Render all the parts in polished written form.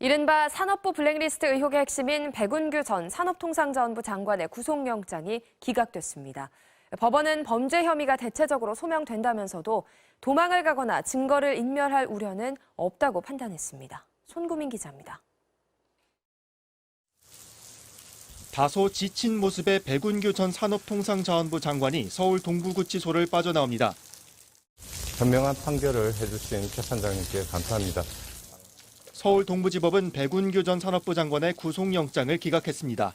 이른바 산업부 블랙리스트 의혹의 핵심인 백운규 전 산업통상자원부 장관의 구속영장이 기각됐습니다. 법원은 범죄 혐의가 대체적으로 소명된다면서도 도망을 가거나 증거를 인멸할 우려는 없다고 판단했습니다. 손구민 기자입니다. 다소 지친 모습의 백운규 전 산업통상자원부 장관이 서울 동부구치소를 빠져나옵니다. 현명한 판결을 해주신 최 선장님께 감사합니다. 서울 동부지법은 백운규 전 산업부 장관의 구속영장을 기각했습니다.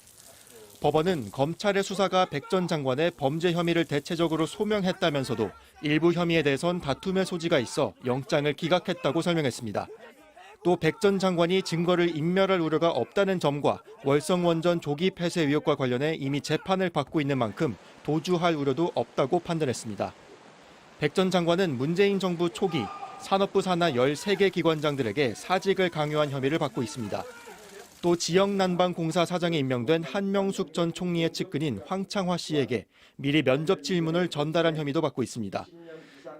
법원은 검찰의 수사가 백 전 장관의 범죄 혐의를 대체적으로 소명했다면서도 일부 혐의에 대해선 다툼의 소지가 있어 영장을 기각했다고 설명했습니다. 또 백 전 장관이 증거를 인멸할 우려가 없다는 점과 월성원전 조기 폐쇄 의혹과 관련해 이미 재판을 받고 있는 만큼 도주할 우려도 없다고 판단했습니다. 백 전 장관은 문재인 정부 초기 산업부 산하 13개 기관장들에게 사직을 강요한 혐의를 받고 있습니다. 또 지역난방공사 사장에 임명된 한명숙 전 총리의 측근인 황창화 씨에게 미리 면접 질문을 전달한 혐의도 받고 있습니다.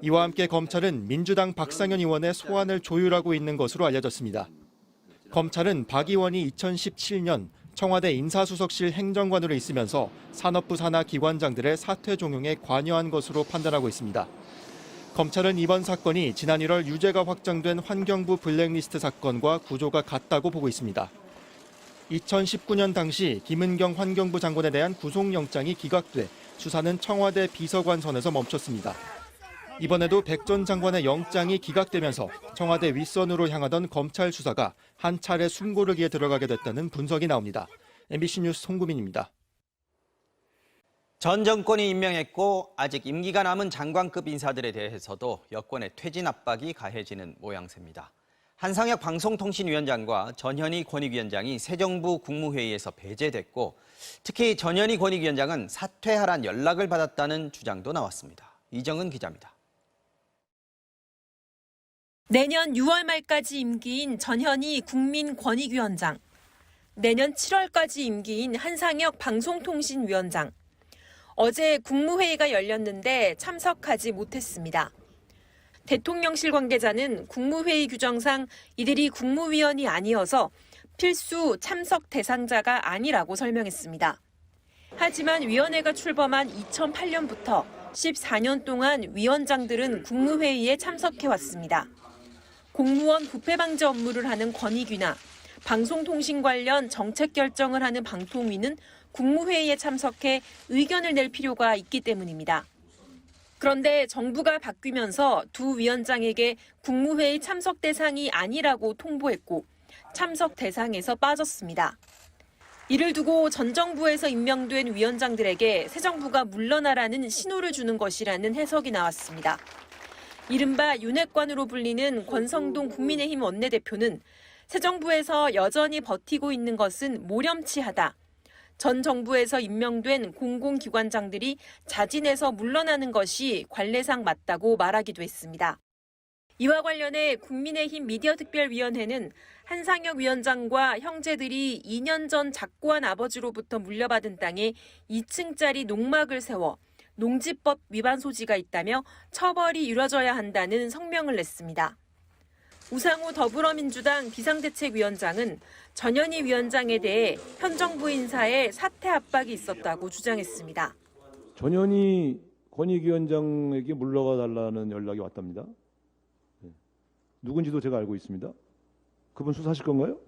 이와 함께 검찰은 민주당 박상현 의원의 소환을 조율하고 있는 것으로 알려졌습니다. 검찰은 박 의원이 2017년 청와대 인사수석실 행정관으로 있으면서 산업부 산하 기관장들의 사퇴 종용에 관여한 것으로 판단하고 있습니다. 검찰은 이번 사건이 지난 1월 유죄가 확정된 환경부 블랙리스트 사건과 구조가 같다고 보고 있습니다. 2019년 당시 김은경 환경부 장관에 대한 구속영장이 기각돼 수사는 청와대 비서관 선에서 멈췄습니다. 이번에도 백 전 장관의 영장이 기각되면서 청와대 윗선으로 향하던 검찰 수사가 한 차례 숨고르기에 들어가게 됐다는 분석이 나옵니다. MBC 뉴스 송구민입니다. 전 정권이 임명했고 아직 임기가 남은 장관급 인사들에 대해서도 여권의 퇴진 압박이 가해지는 모양새입니다. 한상혁 방송통신위원장과 전현희 권익위원장이 새 정부 국무회의에서 배제됐고 특히 전현희 권익위원장은 사퇴하란 연락을 받았다는 주장도 나왔습니다. 이정은 기자입니다. 내년 6월 말까지 임기인 전현희 국민권익위원장, 내년 7월까지 임기인 한상혁 방송통신위원장. 어제 국무회의가 열렸는데 참석하지 못했습니다. 대통령실 관계자는 국무회의 규정상 이들이 국무위원이 아니어서 필수 참석 대상자가 아니라고 설명했습니다. 하지만 위원회가 출범한 2008년부터 14년 동안 위원장들은 국무회의에 참석해왔습니다. 공무원 부패 방지 업무를 하는 권익위나 방송통신 관련 정책 결정을 하는 방통위는 국무회의에 참석해 의견을 낼 필요가 있기 때문입니다. 그런데 정부가 바뀌면서 두 위원장에게 국무회의 참석 대상이 아니라고 통보했고 참석 대상에서 빠졌습니다. 이를 두고 전 정부에서 임명된 위원장들에게 새 정부가 물러나라는 신호를 주는 것이라는 해석이 나왔습니다. 이른바 윤핵관으로 불리는 권성동 국민의힘 원내대표는 새 정부에서 여전히 버티고 있는 것은 모렴치하다. 전 정부에서 임명된 공공기관장들이 자진해서 물러나는 것이 관례상 맞다고 말하기도 했습니다. 이와 관련해 국민의힘 미디어특별위원회는 한상혁 위원장과 형제들이 2년 전 작고한 아버지로부터 물려받은 땅에 2층짜리 농막을 세워 농지법 위반 소지가 있다며 처벌이 이뤄져야 한다는 성명을 냈습니다. 우상호 더불어민주당 비상대책위원장은 전현희 위원장에 대해 현 정부 인사에 사퇴 압박이 있었다고 주장했습니다. 전현희 권익위원장에게 물러가 달라는 연락이 왔답니다. 누군지도 제가 알고 있습니다. 그분 수사하실 건가요?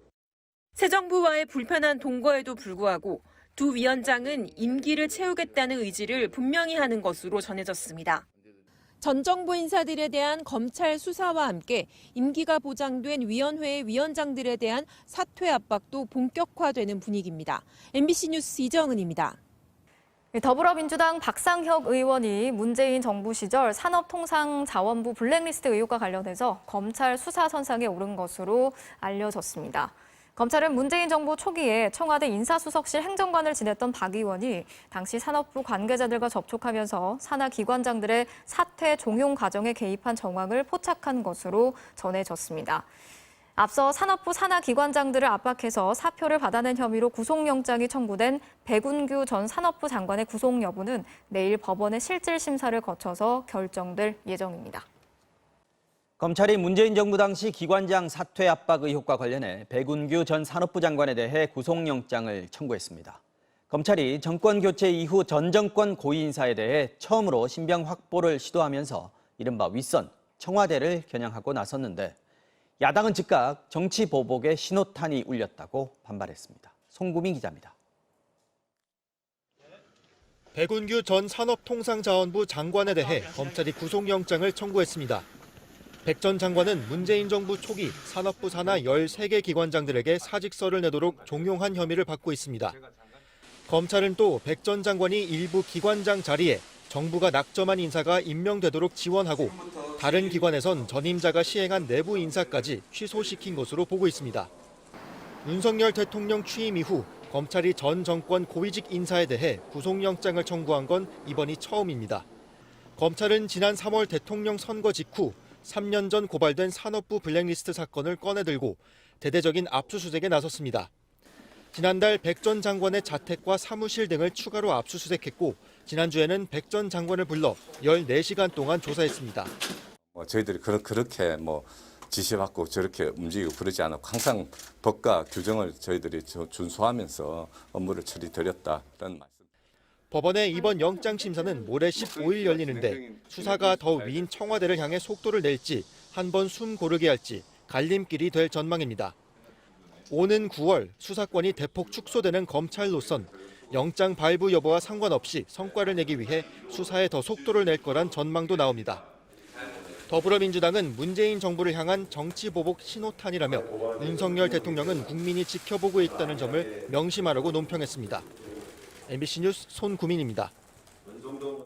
새 정부와의 불편한 동거에도 불구하고 두 위원장은 임기를 채우겠다는 의지를 분명히 하는 것으로 전해졌습니다. 전 정부 인사들에 대한 검찰 수사와 함께 임기가 보장된 위원회의 위원장들에 대한 사퇴 압박도 본격화되는 분위기입니다. MBC 뉴스 이정은입니다. 더불어민주당 박상혁 의원이 문재인 정부 시절 산업통상자원부 블랙리스트 의혹과 관련해서 검찰 수사 선상에 오른 것으로 알려졌습니다. 검찰은 문재인 정부 초기에 청와대 인사수석실 행정관을 지냈던 박 의원이 당시 산업부 관계자들과 접촉하면서 산하 기관장들의 사퇴 종용 과정에 개입한 정황을 포착한 것으로 전해졌습니다. 앞서 산업부 산하 기관장들을 압박해서 사표를 받아낸 혐의로 구속영장이 청구된 백운규 전 산업부 장관의 구속 여부는 내일 법원의 실질 심사를 거쳐서 결정될 예정입니다. 검찰이 문재인 정부 당시 기관장 사퇴 압박 의혹과 관련해 백운규 전 산업부 장관에 대해 구속영장을 청구했습니다. 검찰이 정권 교체 이후 전 정권 고위 인사에 대해 처음으로 신병 확보를 시도하면서 이른바 윗선 청와대를 겨냥하고 나섰는데 야당은 즉각 정치 보복의 신호탄이 울렸다고 반발했습니다. 송구민 기자입니다. 백운규 전 산업통상자원부 장관에 대해 검찰이 구속영장을 청구했습니다. 백 전 장관은 문재인 정부 초기 산업부 산하 13개 기관장들에게 사직서를 내도록 종용한 혐의를 받고 있습니다. 검찰은 또 백 전 장관이 일부 기관장 자리에 정부가 낙점한 인사가 임명되도록 지원하고 다른 기관에선 전임자가 시행한 내부 인사까지 취소시킨 것으로 보고 있습니다. 윤석열 대통령 취임 이후 검찰이 전 정권 고위직 인사에 대해 구속영장을 청구한 건 이번이 처음입니다. 검찰은 지난 3월 대통령 선거 직후 3년 전 고발된 산업부 블랙리스트 사건을 꺼내들고 대대적인 압수수색에 나섰습니다. 지난달 백 전 장관의 자택과 사무실 등을 추가로 압수수색했고 지난주에는 백 전 장관을 불러 14시간 동안 조사했습니다. 저희들이 그렇게 지시받고 저렇게 움직이고 그러지 않았고 항상 법과 규정을 저희들이 준수하면서 업무를 처리드렸다는 말씀. 법원의 이번 영장 심사는 모레 15일 열리는데 수사가 더 위인 청와대를 향해 속도를 낼지 한 번 숨 고르게 할지 갈림길이 될 전망입니다. 오는 9월 수사권이 대폭 축소되는 검찰로선 영장 발부 여부와 상관없이 성과를 내기 위해 수사에 더 속도를 낼 거란 전망도 나옵니다. 더불어민주당은 문재인 정부를 향한 정치보복 신호탄이라며 윤석열 대통령은 국민이 지켜보고 있다는 점을 명심하라고 논평했습니다. MBC 뉴스 손구민입니다.